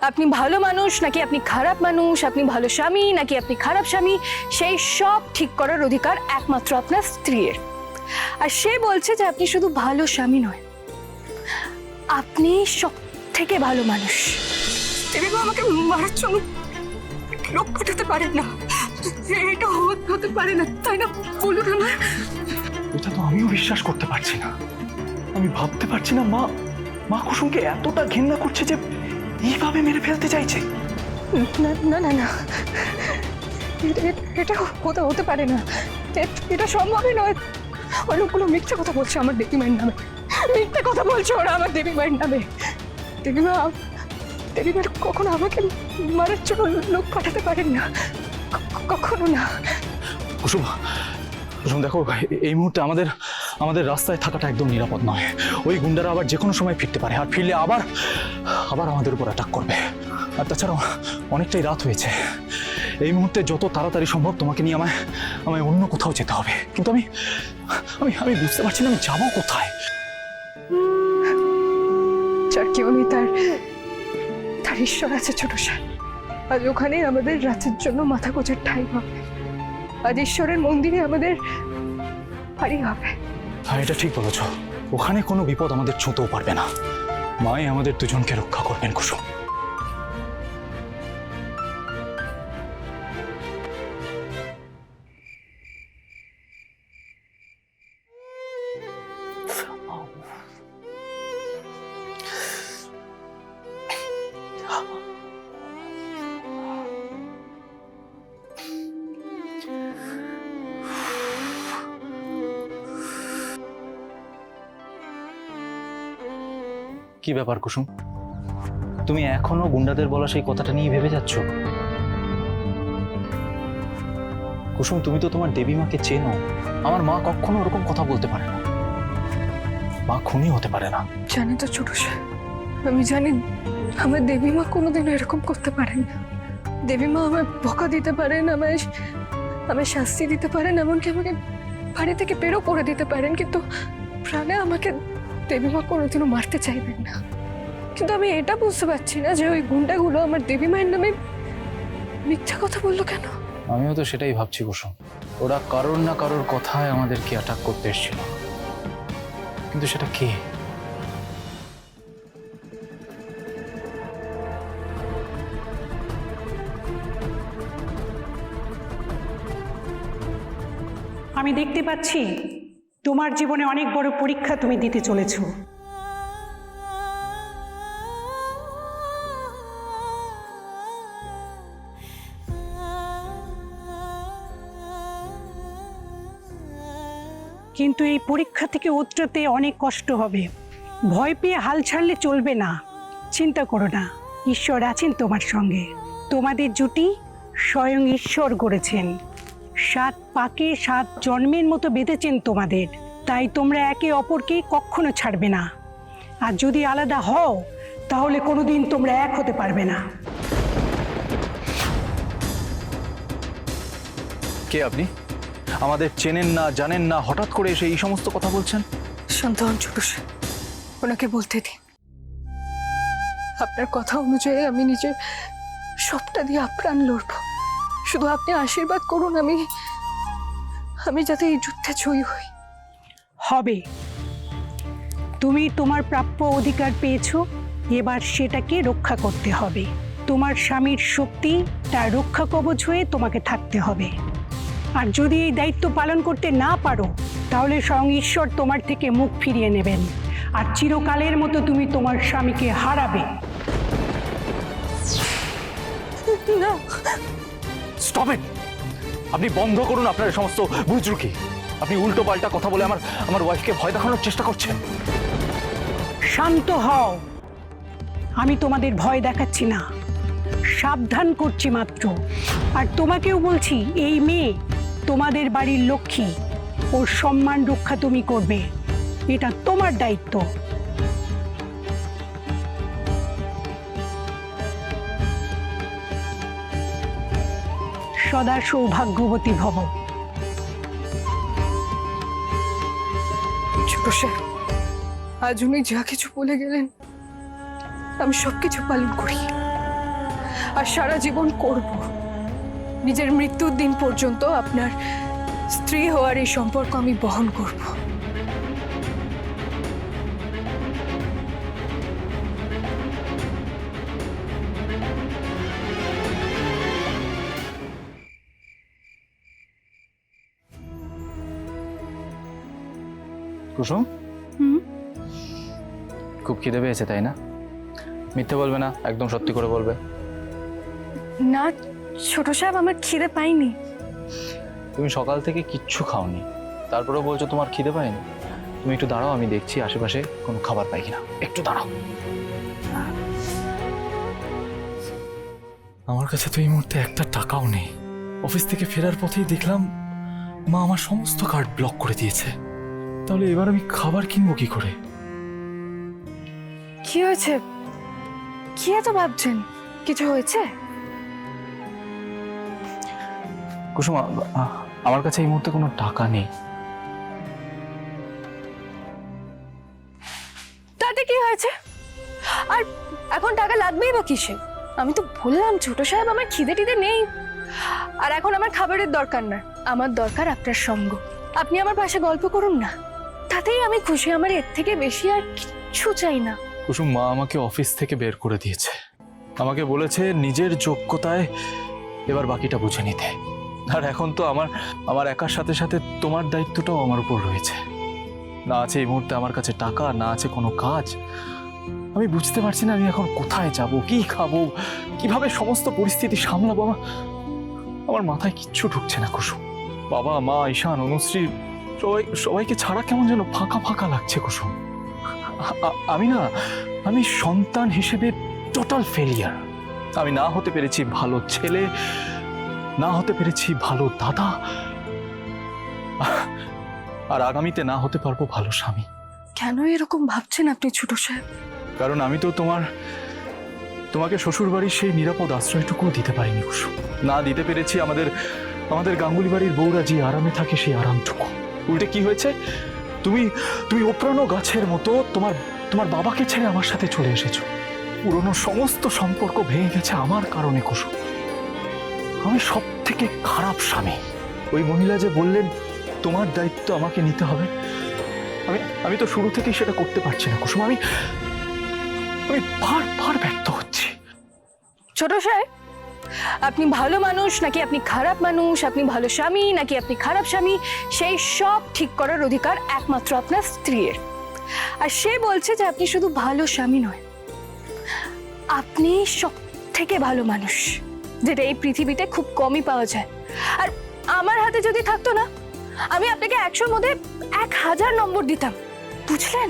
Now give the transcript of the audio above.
আপনি ভালো মানুষ নাকি আপনি খারাপ মানুষ, আপনি ভালো স্বামী নাকি আপনি খারাপ স্বামী, সেই সব ঠিক করার অধিকার একমাত্র আপনার স্ত্রীর। আর সে বলছে যে আপনি শুধু ভালো স্বামী নয়, আপনি সব থেকে ভালো মানুষ। দেবীমা আমাকে মারার জন্য লোক পাঠাতে পারেন না, এটা হতে পারে না, তাই না? বলুন আমার। এটা তো আমিও বিশ্বাস করতে পারছি না। আমি ভাবতে পারছি না মা কুসুমকে এতটা ঘৃণা করছে যে এইভাবে মেরে ফেলতে চাইছে। না না না না, এটা হতে পারে না, এটা সম্ভবই নয়। অনেকগুলো মিথ্যে কথা বলছে আমার দেবীমায়ের নামে, মিথ্যে কথা বলছে ওরা আমার দেবীমায়ের নামে। দেবীমা কখনো আমাকে মারার জন্য লোক পাঠাতে পারেন না, কখনো না। কুসুম, দেখো এই মুহূর্তে আমাদের রাস্তায় থাকাটা একদম নিরাপদ নয়। ওই গুন্ডারা আবার যে কোনো সময় ফিরতে পারে, আর ফিরলে আবার আমাদের উপর অ্যাটাক করবে। আর তাছাড়াও অনেকটাই রাত হয়েছে। এই মুহূর্তে যত তাড়াতাড়ি সম্ভব তোমাকে নিয়ে আমায় অন্য কোথাও যেতে হবে। কিন্তু আমি আমি বুঝতে পারছি না আমি যাবো কোথায়। যার কেউ নেই তার ঈশ্বর আছে ছোট স্যার। আজ ওখানে আমাদের রাতের জন্য মাথা গোজার ঠাঁই হবে। আজ ঈশ্বরের মন্দিরে আমাদের বাড়ি হবে। হ্যাঁ, এটা ঠিক বলেছ। ওখানে কোনো বিপদ আমাদের ছুঁতেও পারবে না। মাই আমাদের দুজনকে রক্ষা করবেন কুসুম। কি ব্যাপার কুসুম, তুমি এখনো গুন্ডাদের বলা সেই কথাটা নিয়ে ভেবে যাচ্ছ? কুসুম, তুমি তো তোমার দেবীমাকে চেনো। আমার মা কখনো ওরকম কথা বলতে পারে না। মা খুনি হতে পারে না। জানি তো ছোট স্যার, আমি জানি আমার দেবীমা কোনোদিনও এরকম করতে পারেন না। দেবীমা আমায় বকা দিতে পারেন, আমায় শাস্তি দিতে পারেন, এমনকি আমাকে বাড়ি থেকে বেরো করে দিতে পারেন, কিন্তু প্রাণে আমাকে দেবীমা কোনোদিনও মারতে চাইবেন না। কিন্তু আমি এটা বুঝতে পারছি না যে ওই গুন্ডাগুলো আমার দেবীমায়ের নামে মিথ্যা কথা বললো কেন। আমিও তো সেটাই ভাবছি কুসুম। ওরা কারোর না কারোর কথায় আমাদেরকে অ্যাটাক করতে এসেছিল, কিন্তু সেটা কে? আমি দেখতে পাচ্ছি তোমার জীবনে অনেক বড় পরীক্ষা তুমি দিতে চলেছো। কিন্তু এই পরীক্ষা থেকে উতরাতে অনেক কষ্ট হবে। ভয় পেয়ে হাল ছাড়লে চলবে না। চিন্তা করো না, ঈশ্বর আছেন তোমার সঙ্গে। তোমাদের জুটি স্বয়ং ঈশ্বর গড়েছেন। 7 পাকে 7 জন্মের মতো বেঁধেছেন তোমাদের। তাই তোমরা একে অপরকে কখনো ছাড়বে না। আর যদি আলাদা হও তাহলে কোনোদিন তোমরা এক হতে পারবে না। কে আপনি? আমাদের চেনেন না, জানেন না, হঠাৎ করে এসে এই সমস্ত কথা বলছেন? শান্ত হন ছোট স্যার, ওনাকে বলতে দিন। আপনার কথা অনুযায়ী আমি নিজের সবটা দিয়ে আপ্রাণ লড়ব। শুধু আপনি আশীর্বাদ করুন আমি যাতে এই যুদ্ধে জয়ী হই। হবে। তুমি তোমার প্রাপ্য অধিকার পেয়েছো, এবার সেটাকে রক্ষা করতে হবে। তোমার স্বামীর শক্তি তার রক্ষা কবচ হয়ে তোমাকে থাকতে হবে। আর যদি এই দায়িত্ব পালন করতে না পারো তাহলে স্বয়ং ঈশ্বর তোমার থেকে মুখ ফিরিয়ে নেবেন, আর চিরকালের মতো তুমি তোমার স্বামীকে হারাবে। না, স্টপ ইট! আপনি বন্ধ করুন আপনার এই সমস্ত বুজরুকি। আপনি উল্টো পাল্টা কথা বলে আমার ওয়াইফকে ভয় দেখানোর চেষ্টা করছেন। শান্ত হও। আমি তোমাদের ভয় দেখাচ্ছি না, সাবধান করছি মাত্র। আর তোমাকেও বলছি, এই মেয়ে তোমাদের বাড়ির লক্ষ্মী, ওর সম্মান রক্ষা তুমি করবে, এটা তোমার দায়িত্ব। সদা সৌভাগ্যবতী ভব। ছোট স্যার, আজ উনি যা কিছু বলে গেলেন আমি সবকিছু পালন করি। আর সারা জীবন করব। নিজের মৃত্যুর দিন পর্যন্ত আপনার স্ত্রী হওয়ার এই সম্পর্ক আমি বহন করব। কুসুম, খুব খিদে পেয়েছে তাই না? মিথ্যে বলবে না, একদম সত্যি করে বলবে। না ছোট সাহেব, আমার খিদে পাইনি। তুমি সকাল থেকে কিচ্ছু খাওনি, তারপরেও বলছো তোমার খিদে পায়নি। তুমি একটু দাঁড়াও, আমি দেখছি আশেপাশে কোনো খাবার পাই কিনা। একটু দাঁড়াও। আমার কাছে তো এই মুহূর্তে একটা টাকাও নেই। অফিস থেকে ফেরার পথেই দেখলাম মা আমার সমস্ত কার্ড ব্লক করে দিয়েছে। তাহলে এবার আমি খাবার কিনবো কি করে? কি হয়েছে? কি এত ভাবছেন? কিছু হয়েছে? কুসুম, আমার কাছে এই মুহূর্তে কোনো টাকা নেই। তাতে কি হয়েছে? আর এখন টাকা লাগবেই বা কিসে? আমি তো বললাম ছোট সাহেব, আমার খিদে টিদে নেই। আর এখন আমার খাবারের দরকার না, আমার দরকার আপনার সঙ্গ। আপনি আমার পাশে গল্প করুন না, তাতেই আমি খুশি। আমার এর থেকে বেশি আর কিচ্ছু চাই না। কুসুম, মা আমাকে অফিস থেকে বের করে দিয়েছে। আমাকে বলেছে নিজের যোগ্যতায় এবার বাকিটা বুঝে নিতে। আর এখন তো আমার একার সাথে সাথে তোমার দায়িত্বটাও আমার উপর রয়েছে। না আছে এই মুহূর্তে আমার কাছে টাকা, না আছে কোনো কাজ। আমি বুঝতে পারছি না আমি এখন কোথায় যাব, কি খাবো, কিভাবে সমস্ত পরিস্থিতি সামলাবো। আমার মাথায় কিচ্ছু ঢুকছে না কুসুম। বাবা, মা, ঈশান, অনুশ্রী সবাইকে ছাড়া কেমন যেন ফাঁকা ফাঁকা লাগছে কুসুম। আমি সন্তান হিসেবে টোটাল ফেলিয়ার। আমি না হতে পেরেছি ভালো ছেলে, না হতে পেরেছি ভালো দাদা, আর আগামীতে না হতে পারবো ভালো স্বামী। কেন এরকম ভাবছেন আপনি ছোট সাহেব? কারণ আমি তো তোমাকে শ্বশুর বাড়ির সেই নিরাপদ আশ্রয়টুকু দিতে পারিনি কুসুম। না দিতে পেরেছি আমাদের গাঙ্গুলি বাড়ির বউরা যে আরামে থাকে সেই আরামটুকু। উল্টে কি হয়েছে, তুমি ওপ্রানো গাছের মতো তোমার বাবাকে ছেড়ে আমার সাথে চলে এসেছো। পুরনো সমস্ত সম্পর্ক ভেঙে গেছে আমার কারণে কুসুম। আমি সব থেকে খারাপ স্বামী। ওই মহিলা যে বললেন তোমার দায়িত্ব আমাকে নিতে হবে, আমি তো শুরু থেকেই সেটা করতে পারছি না কুসুম। আমি বারবার ব্যর্থ হচ্ছি। ছোট সাহেব, আপনি ভালো মানুষ নাকি আপনি খারাপ মানুষ, আপনি ভালো স্বামী নাকি আপনি খারাপ স্বামী, সেই সব ঠিক করার অধিকার একমাত্র আপনার স্ত্রীর। আর সে বলছে যে আপনি শুধু ভালো স্বামী নয়, আপনি সব থেকে ভালো মানুষ, যেটা এই পৃথিবীতে খুব কমই পাওয়া যায়। আর আমার হাতে যদি থাকতো না, আমি আপনাকে 100-র মধ্যে 1000 নম্বর দিতাম, বুঝলেন?